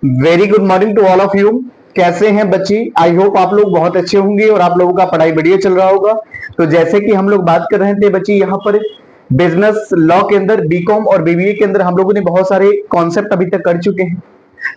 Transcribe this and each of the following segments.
Very good morning to all of you. कैसे हैं बच्चे? आई होप आप लोग बहुत अच्छे होंगे और आप लोगों का पढ़ाई बढ़िया चल रहा होगा। तो जैसे कि हम लोग बात कर रहे थे बच्चे, यहाँ पर बिजनेस लॉ के अंदर बीकॉम और बीबीए के अंदर हम लोगों ने बहुत सारे कॉन्सेप्ट अभी तक कर चुके हैं,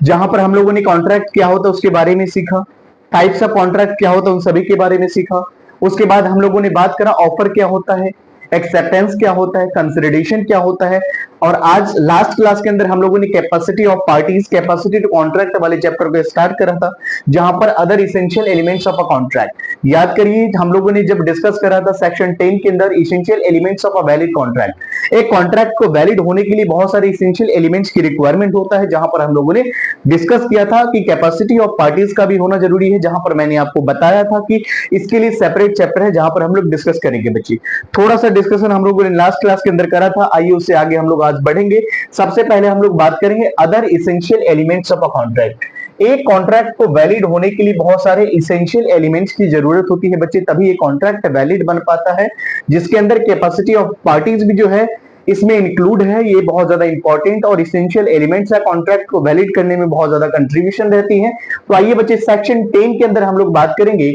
जहां पर हम लोगों ने कॉन्ट्रैक्ट क्या होता है उसके बारे में सीखा, टाइप्स ऑफ कॉन्ट्रैक्ट क्या होता है उन सभी के बारे में सीखा। उसके बाद हम लोगों ने बात करा ऑफर क्या होता है, एक्सेप्टेंस क्या होता है, कंसिडरेशन क्या होता है। और आज लास्ट क्लास के अंदर हम लोगों ने capacity of parties, capacity to contract वाले चैप्टर को स्टार्ट करा था, जहां पर other essential elements of a contract. याद करिए हम लोगों ने जब डिस्कस करा था सेक्शन 10 के अंदर essential elements of a valid contract. एक कॉन्ट्रैक्ट को वैलिड होने के लिए बहुत सारे इसेंशियल एलिमेंट्स की रिक्वायरमेंट होता है, जहां पर हम लोगों ने डिस्कस किया था कि कैपेसिटी ऑफ पार्टीज का भी होना जरूरी है, जहां पर मैंने आपको बताया था कि इसके लिए सेपरेट चैप्टर है जहां पर हम लोग डिस्कस करेंगे बच्चे। थोड़ा सा डिस्कशन हम लोगों ने लास्ट क्लास के अंदर करा था, आइए उससे आगे हम लोग आज बढ़ेंगे। सबसे पहले हम लोग बात करेंगे other essential elements of a contract. एक कॉन्ट्रैक्ट को वैलिड होने के लिए बहुत सारे इसेंशियल एलिमेंट्स की जरूरत होती है बच्चे, तभी एक कॉन्ट्रैक्ट वैलिड बन पाता है, जिसके अंदर कैपेसिटी ऑफ पार्टीज भी जो है इसमें इंक्लूड है। ये बहुत ज्यादा इंपॉर्टेंट और इसेंशियल एलिमेंट्स है, कॉन्ट्रैक्ट को वैलिड करने में बहुत ज्यादा कंट्रीब्यूशन रहती है। तो आइए बच्चे सेक्शन 10 के अंदर हम लोग बात करेंगे।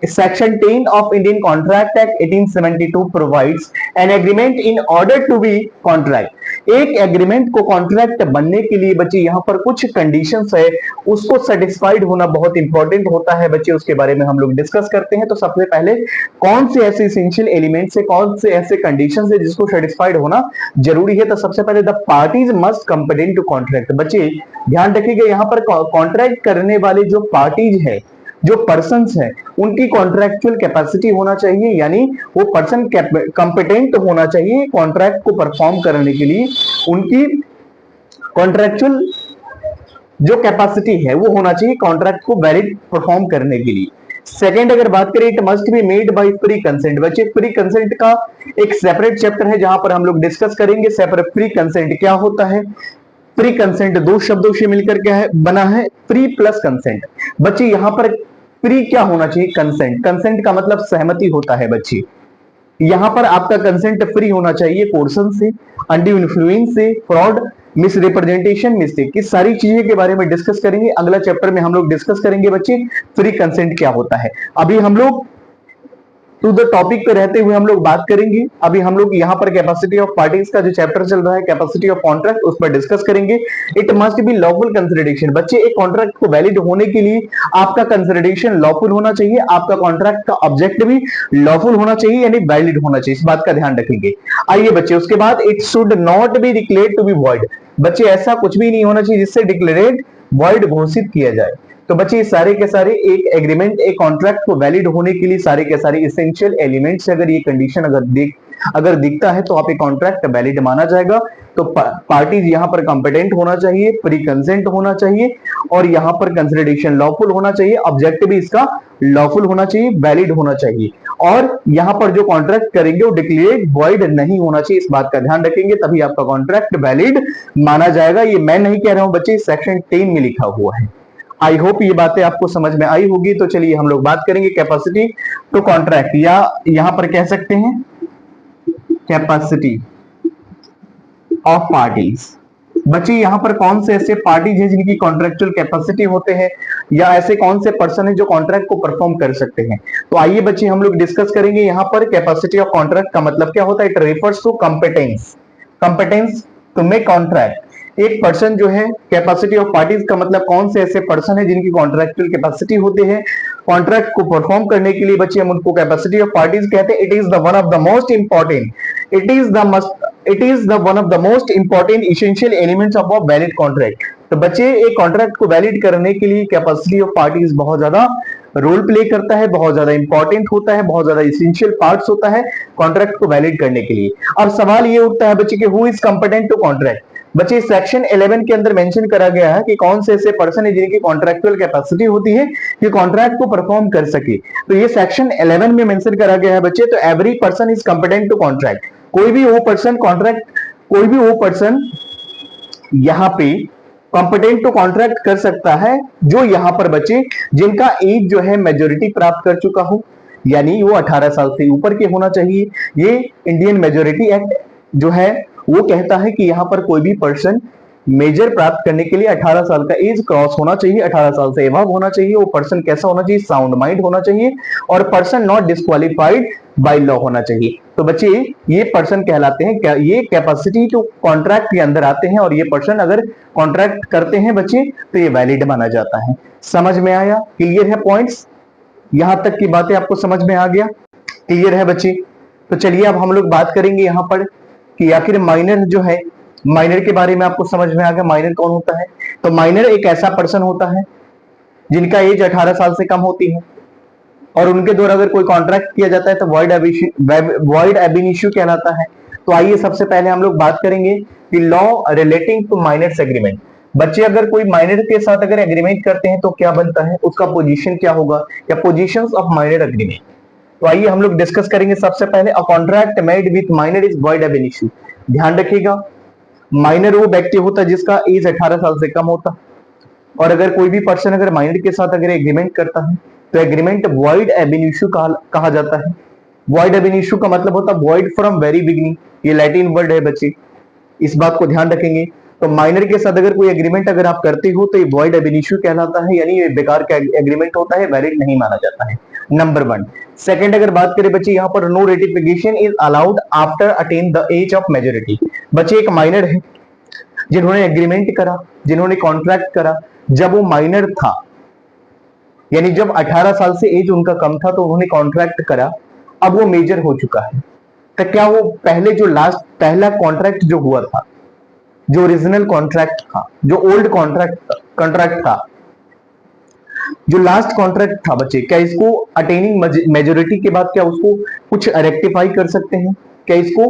Section 10 of Indian Contract Act 1872 provides an agreement in order to be contract। एक एग्रीमेंट को कॉन्ट्रैक्ट बनने के लिए बच्चे यहाँ पर कुछ कंडीशंस है, उसको सेटिस्फाइड होना बहुत इंपॉर्टेंट होता है बच्चे। उसके बारे में हम लोग डिस्कस करते हैं। तो सबसे पहले कौन से ऐसे इसेंशियल एलिमेंट्स है, कौन से ऐसे कंडीशंस है जिसको सेटिस्फाइड होना जरूरी है। तो सबसे पहले the parties must competent to contract. बच्चे ध्यान रखिएगा, यहाँ पर कॉन्ट्रैक्ट करने वाले जो पार्टीज है, जो पर्सन्स हैं, उनकी कॉन्ट्रैक्चुअल कैपेसिटी होना चाहिए, यानी वो पर्सन कंपिटेंट होना चाहिए कॉन्ट्रैक्ट को परफॉर्म करने के लिए। उनकी कॉन्ट्रैक्चुअल जो कैपेसिटी है वो होना चाहिए कॉन्ट्रैक्ट को वैलिड परफॉर्म करने के लिए। सेकेंड अगर बात करें, it must be made by pre consent. बच्चे प्री कंसेंट का एक सेपरेट चैप्टर है जहां पर हम लोग डिस्कस करेंगे सेपरेट प्री कंसेंट क्या होता है। प्री कंसेंट दो शब्दों से मिलकर क्या है बना है, प्री प्लस कंसेंट। बच्चे यहां पर प्री क्या होना चाहिए, कंसेंट। कंसेंट का मतलब सहमति होता है बच्चे। यहां पर आपका कंसेंट फ्री होना चाहिए कोर्सन से, अनड्यू इन्फ्लुएंस से, फ्रॉड, मिस रिप्रेजेंटेशन, मिस्टेक। इस सारी चीजें के बारे में डिस्कस करेंगे। अगला चैप्टर में हम लोग डिस्कस करेंगे बच्चे फ्री कंसेंट क्या होता है। अभी हम लोग टू द टॉपिक पे रहते हुए हम लोग बात करेंगे। अभी हम लोग यहाँ पर कैपेसिटी ऑफ पार्टीज का जो चैप्टर चल रहा है, कैपेसिटी ऑफ कॉन्ट्रैक्ट, उस पर डिस्कस करेंगे। It must be lawful consideration. बच्चे एक कॉन्ट्रैक्ट को वैलिड होने के लिए आपका कंसिडरेशन लॉफुल होना चाहिए, आपका कॉन्ट्रैक्ट का ऑब्जेक्ट भी लॉफुल होना चाहिए, यानी वैलिड होना चाहिए। इस बात का ध्यान रखेंगे। आइए बच्चे उसके बाद it should not be declared to be void. बच्चे ऐसा कुछ भी नहीं होना चाहिए जिससे डिक्लेयर्ड वॉइड घोषित किया जाए। तो बच्चे सारे के सारे एक एग्रीमेंट, एक कॉन्ट्रैक्ट को वैलिड होने के लिए सारे के सारे इसेंशियल एलिमेंट्स से अगर ये कंडीशन अगर दिखता है तो आप एक कॉन्ट्रैक्ट वैलिड माना जाएगा। तो पार्टीज यहाँ पर कंपिटेंट होना चाहिए, प्री कंसेंट होना चाहिए, और यहाँ पर कंसिडरेशन लॉफुल होना चाहिए, ऑब्जेक्ट भी इसका लॉफुल होना चाहिए, वैलिड होना चाहिए, और यहाँ पर जो कॉन्ट्रैक्ट करेंगे वो डिक्लेयर्ड वॉइड नहीं होना चाहिए। इस बात का ध्यान रखेंगे, तभी आपका कॉन्ट्रैक्ट वैलिड माना जाएगा। ये मैं नहीं कह रहा हूं बच्चे, सेक्शन 10 में लिखा हुआ है। आई होप ये बातें आपको समझ में आई होगी। तो चलिए हम लोग बात करेंगे कैपेसिटी टू कॉन्ट्रैक्ट, या यहां पर कह सकते हैं कैपेसिटी ऑफ पार्टीज। बच्चे यहां पर कौन से ऐसे पार्टीज हैं जिनकी कॉन्ट्रैक्चुअल कैपेसिटी होते हैं, या ऐसे कौन से पर्सन है जो कॉन्ट्रैक्ट को परफॉर्म कर सकते हैं। तो आइए बच्चे हम लोग डिस्कस करेंगे। यहां पर कैपेसिटी ऑफ कॉन्ट्रैक्ट का मतलब क्या होता है, it refers to competence, competence to make contract. एक पर्सन जो है, कैपेसिटी ऑफ पार्टीज का मतलब कौन से ऐसे पर्सन है जिनकी कॉन्ट्रैक्चुअल कैपेसिटी होते हैं कॉन्ट्रैक्ट को परफॉर्म करने के लिए। बच्चे हम उनको कैपेसिटी ऑफ पार्टीज कहते हैं। It is the one of the most important, it is the one of the most important essential elements of a valid contract. तो बच्चे एक कॉन्ट्रैक्ट को वैलिड करने के लिए कैपेसिटी ऑफ पार्टीज बहुत ज्यादा रोल प्ले करता है, बहुत ज्यादा इंपॉर्टेंट होता है, बहुत ज्यादा इसेंशियल पार्ट्स होता है कॉन्ट्रैक्ट को वैलिड करने के लिए। अब सवाल ये उठता है बच्चे कि who is competent to contract. बच्चे सेक्शन 11 के अंदर मेंशन करा गया है कि कौन से ऐसे पर्सन है जिनकी कॉन्ट्रैक्चुअल कैपेसिटी होती है कि कॉन्ट्रैक्ट को परफॉर्म कर सके। तो ये सेक्शन 11 में मेंशन करा गया है बच्चे। तो every person is competent to contract. कोई भी वो पर्सन कॉन्ट्रैक्ट, कोई भी वो पर्सन यहाँ पे कॉम्पिटेंट टू कॉन्ट्रैक्ट कर सकता है जो यहाँ पर बच्चे जिनका एज जो है मेजोरिटी प्राप्त कर चुका हो, यानी वो 18 साल से ऊपर के होना चाहिए। ये इंडियन मेजोरिटी एक्ट जो है वो कहता है कि यहाँ पर कोई भी पर्सन मेजर प्राप्त करने के लिए 18 साल का एज क्रॉस होना चाहिए, 18 साल से एबव होना चाहिए, वो पर्सन कैसा होना चाहिए, साउंड माइंड होना चाहिए, और person not disqualified by law होना चाहिए। तो बच्चे ये पर्सन कहलाते हैं क्या, ये कैपेसिटी जो कॉन्ट्रैक्ट के अंदर आते हैं, और ये पर्सन अगर कॉन्ट्रैक्ट करते हैं बच्चे तो ये वैलिड माना जाता है। समझ में आया? क्लियर है पॉइंट्स? यहां तक की बातें आपको समझ में आ गया? क्लियर है बच्चे? तो चलिए अब हम लोग बात करेंगे यहां पर कि आखिर माइनर जो है, माइनर के बारे में आपको समझ में आ गया माइनर कौन होता है। तो माइनर एक ऐसा पर्सन होता है जिनका एज 18 साल से कम होती है, और उनके द्वारा अगर कोई कॉन्ट्रैक्ट किया जाता है तो वॉइड एब इनिशियो कहलाता है। तो आइए सबसे पहले हम लोग बात करेंगे कि law relating to miners agreement. बच्चे अगर कोई माइनर के साथ अगर एग्रीमेंट करते हैं तो क्या बनता है, उसका पोजीशन क्या होगा, या पोजीशंस ऑफ माइनर एग्रीमेंट। तो आइए हम लोग डिस्कस करेंगे सबसे पहले, अ contract made with minor is void एब इनिशियो। ध्यान रखिएगा, माइनर वो व्यक्ति होता है जिसका एज 18 साल से कम होता, और अगर कोई भी पर्सन अगर माइनर के साथ अगर एग्रीमेंट करता है तो एग्रीमेंट वॉइड एब इनिशियो कहा जाता है। वॉइड एब इनिशियो का मतलब होता है वॉइड फ्रॉम वेरी बिगिनिंग, ये लैटिन वर्ड है बच्चे, इस बात को ध्यान रखेंगे। तो माइनर के साथ अगर कोई एग्रीमेंट अगर आप करते हो तो ये वॉइड एब इनिशियो कहलाता है, यानी ये बेकार का एग्रीमेंट होता है, वैलिड नहीं माना जाता है। नंबर 1। सेकंड अगर बात करें बच्चे, यहाँ पर no ratification is allowed after attain the age of majority. बच्चे एक माइनर है जिन्होंने एग्रीमेंट करा, जिन्होंने कॉन्ट्रैक्ट करा जब वो माइनर था, यानी जब 18 साल से एज उनका कम था तो उन्होंने कॉन्ट्रैक्ट करा, अब वो मेजर हो चुका है, तो क्या वो पहले जो लास्ट पहला कॉन्ट्रैक्ट जो हुआ था, जो ओरिजिनल कॉन्ट्रैक्ट था, जो ओल्ड कॉन्ट्रैक्ट था, जो लास्ट कॉन्ट्रैक्ट था बच्चे, क्या इसको अटेनिंग मेजोरिटी के बाद क्या उसको कुछ रेक्टिफाई कर सकते हैं, क्या इसको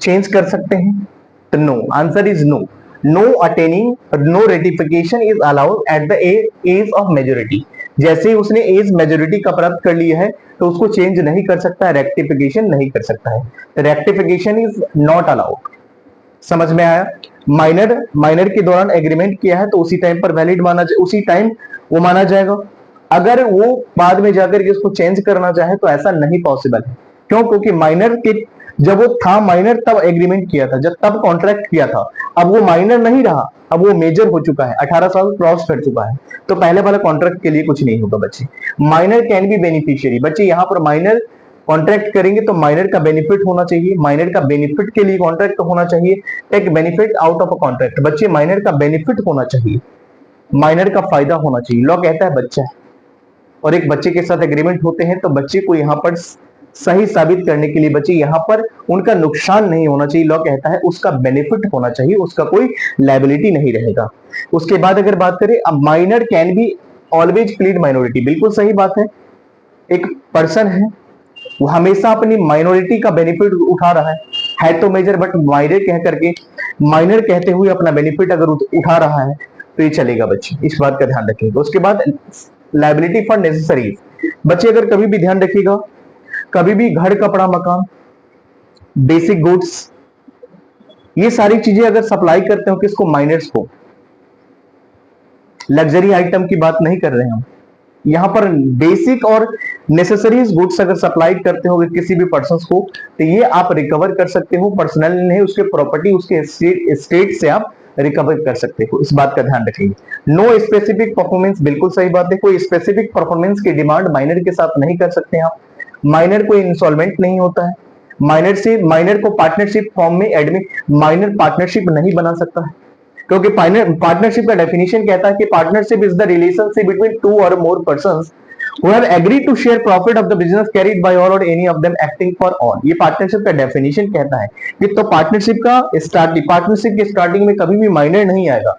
चेंज कर सकते हैं? तो no, answer is no. No attaining, no ratification is allowed at the age of majority. जैसे ही उसने एज मेजोरिटी का प्राप्त कर लिया है तो उसको चेंज नहीं कर सकता है, रेक्टिफिकेशन नहीं कर सकता है। Rectification is not allowed. समझ में आया? माइनर के दौरान एग्रीमेंट किया है तो उसी टाइम पर वैलिड माना, उसी टाइम वो माना जाएगा। अगर वो बाद में जाकर के उसको चेंज करना चाहे तो ऐसा नहीं पॉसिबल है। क्यों? क्योंकि माइनर के जब वो था माइनर तब एग्रीमेंट किया था, जब तब कॉन्ट्रैक्ट किया था, अब वो माइनर नहीं रहा, अब वो मेजर हो चुका है, 18 साल क्रॉस कर चुका है, तो पहले वाला कॉन्ट्रैक्ट के लिए कुछ नहीं होगा बच्चे। Minor can be beneficiary. बच्चे यहाँ पर माइनर कॉन्ट्रैक्ट करेंगे तो माइनर का बेनिफिट होना चाहिए, माइनर का बेनिफिट के लिए कॉन्ट्रैक्ट होना चाहिए। Take benefit out of a contract. बच्चे माइनर का बेनिफिट होना चाहिए, माइनर का फायदा होना चाहिए। लॉ कहता है बच्चा है और एक बच्चे के साथ एग्रीमेंट होते हैं तो बच्चे को यहाँ पर सही साबित करने के लिए बच्चे यहाँ पर उनका नुकसान नहीं होना चाहिए। लॉ कहता है उसका बेनिफिट होना चाहिए, उसका कोई लायबिलिटी नहीं रहेगा। उसके बाद अगर बात करें, अब minor can be always plead minority. बिल्कुल सही बात है, एक पर्सन है वो हमेशा अपनी माइनॉरिटी का बेनिफिट उठा रहा है तो मेजर, बट माइनर कह करके माइनर कहते हुए अपना बेनिफिट अगर उठा रहा है तो ये चलेगा बच्चे, इस बात का ध्यान रखिएगा। उसके बाद लायबिलिटी फॉर नेसेसरीज। बच्चे अगर कभी भी ध्यान रखिएगा, कभी भी घर, कपड़ा, मकान, बेसिक गुड्स, ये सारी चीजें अगर सप्लाई करते हो किसको, माइनर्स को, लग्जरी आइटम की बात नहीं कर रहे हैं हम यहाँ पर, बेसिक और नेसेसरीज गुड्स अगर सप्लाई करते हो किसी भी पर्सन को तो ये आप रिकवर कर सकते हो, पर्सनल नहीं, उसके प्रॉपर्टी, उसके स्टेट से आप रिकवर कर सकते हो, इस बात का ध्यान रखिए। नो स्पेसिफिक परफॉर्मेंस, बिल्कुल सही बात है, कोई स्पेसिफिक परफॉर्मेंस की डिमांड माइनर के साथ नहीं कर सकते आप। माइनर कोई इंस्टॉलमेंट नहीं होता है, माइनर को पार्टनरशिप फॉर्म में एडमिट, माइनर पार्टनरशिप नहीं बना सकता है, क्योंकि पार्टनरशिप का डेफिनेशन कहता है कि partnership is the relationship between two और मोर persons who have agreed to share profit of the business carried by all or any of them acting for all। ये पार्टनरशिप का डेफिनेशन कहता है कि तो पार्टनरशिप के स्टार्टिंग में कभी भी माइनर नहीं आएगा,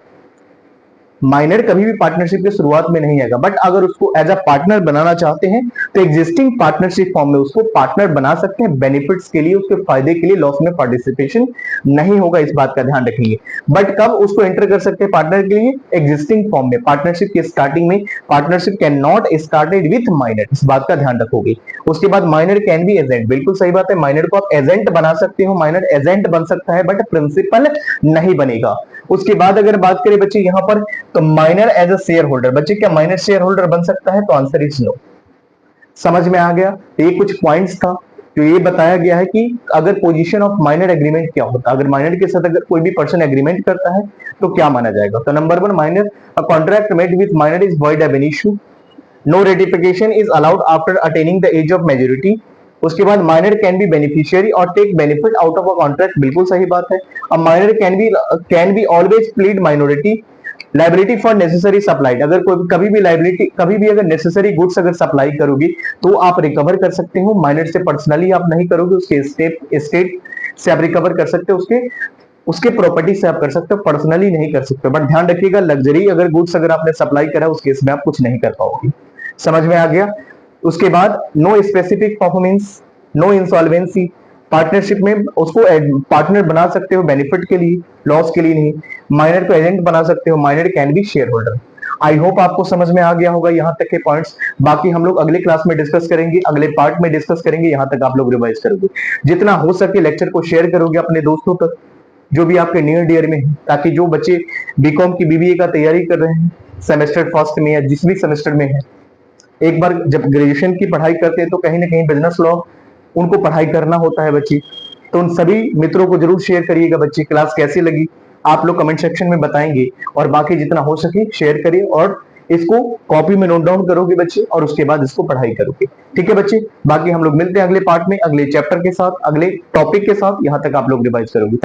माइनर कभी भी पार्टनरशिप के शुरुआत में नहीं आएगा, बट अगर उसको एज अ पार्टनर बनाना चाहते हैं तो एग्जिस्टिंग पार्टनरशिप फॉर्म में उसको पार्टनर बना सकते हैं, बेनिफिट्स के लिए, उसके फायदे के लिए, लॉस में पार्टिसिपेशन नहीं होगा, इस बात का ध्यान रखेंगे। बट कब उसको एंटर कर सकते हैं पार्टनर के लिए, एग्जिस्टिंग फॉर्म में, पार्टनरशिप के स्टार्टिंग में। Partnership can not started with minor, इस बात का ध्यान रखोगे। उसके बाद माइनर कैन बी एजेंट, बिल्कुल सही बात है, माइनर को आप एजेंट बना सकते हो, माइनर एजेंट बन सकता है बट प्रिंसिपल नहीं बनेगा। उसके बाद अगर बात करें बच्चे यहाँ पर, तो minor as a shareholder, बच्चे क्या माइनर शेयर होल्डर बन सकता है, तो आंसर इज नो। समझ में आ गया? ये कुछ पॉइंट्स था तो ये बताया गया है कि अगर पोजीशन ऑफ माइनर एग्रीमेंट क्या होता है, अगर माइनर के साथ अगर कोई भी पर्सन एग्रीमेंट करता है तो क्या माना जाएगा। तो number 1, minor, a contract made with minor is void ab initio, no ratification is allowed after attaining the age of majority. उसके बाद माइनर कैन बी बेनिफिशियरी और take benefit out of a contract, बिल्कुल सही बात है। अब minor can be always plead minority liability for necessary supplied, अगर कोई कभी भी लाइबिलिटी, कभी भी अगर नेसेसरी गुड्स अगर सप्लाई करोगी तो आप रिकवर कर सकते हो। माइनर से पर्सनली आप नहीं करोगे, उसके स्टेट से आप रिकवर कर सकते हो, उसके उसके प्रॉपर्टी से आप कर सकते हो, पर्सनली नहीं कर सकते। बट ध्यान रखिएगा, लग्जरी अगर गुड्स अगर आपने सप्लाई करा उस केस में आप कुछ नहीं कर पाओगे। समझ में आ गया। उसके बाद no specific performance, no insolvency, partnership में उसको पार्टनर बना सकते हो बेनिफिट के लिए, लॉस के लिए नहीं। माइनर को एजेंट बना सकते हो, minor can B share holder. I hope आपको समझ में आ गया होगा यहाँ तक के पॉइंट्स। बाकी हम लोग अगले क्लास में डिस्कस करेंगे, अगले पार्ट में डिस्कस करेंगे, यहाँ तक आप लोग रिवाइज करोगे। जितना हो सके लेक्चर को शेयर करोगे अपने दोस्तों तक जो भी आपके नियर डियर में है, ताकि जो बच्चे बीकॉम की बीबीए का तैयारी कर रहे हैं सेमेस्टर फर्स्ट में या जिस भी सेमेस्टर में है, एक बार जब ग्रेजुएशन की पढ़ाई करते हैं तो कहीं ना कहीं बिजनेस लॉ उनको पढ़ाई करना होता है बच्चे। तो उन सभी मित्रों को जरूर शेयर करिएगा बच्चे। क्लास कैसी लगी आप लोग कमेंट सेक्शन में बताएंगे, और बाकी जितना हो सके शेयर करिए और इसको कॉपी में नोट डाउन करोगे बच्चे और उसके बाद इसको पढ़ाई करोगे। ठीक है बच्चे, बाकी हम लोग मिलते हैं अगले पार्ट में, अगले चैप्टर के साथ, अगले टॉपिक के साथ। यहाँ तक आप लोग रिवाइज करोगे।